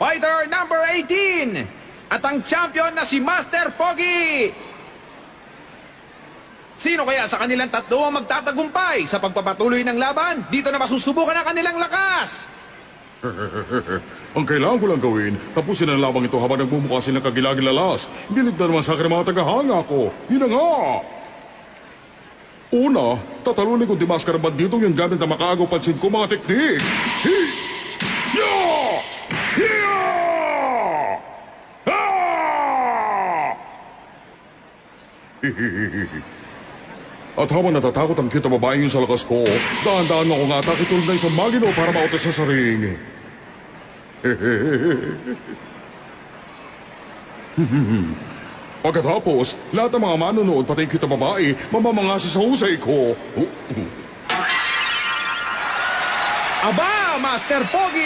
Fighter number 18 at ang champion na si Master Pogi. Sino kaya sa kanilang tatlo ang magtatagumpay sa pagpapatuloy ng laban? Dito na masusubukan ang kanilang lakas. Ang kailangan ko lang gawin, tapusin ang labang ito habang nagmumukha silang kagilagilalas. Bilig na naman sa akin ang mga tagahanga ko. Yun na nga! Una, tatalunin ko Dimaskar ang banditong yung gamit na makaagaw pansin ko mga teknik. Ya! Ya! At habang natatakot ang kita babaeng yun sa lakas ko, daan-daan ako nga atake tulad ng isang magino para mautos sa saring. Pagkatapos, lahat ng mga manonood pati kita babae, mamamangasi sa husay ko. Aba, Master Pogi!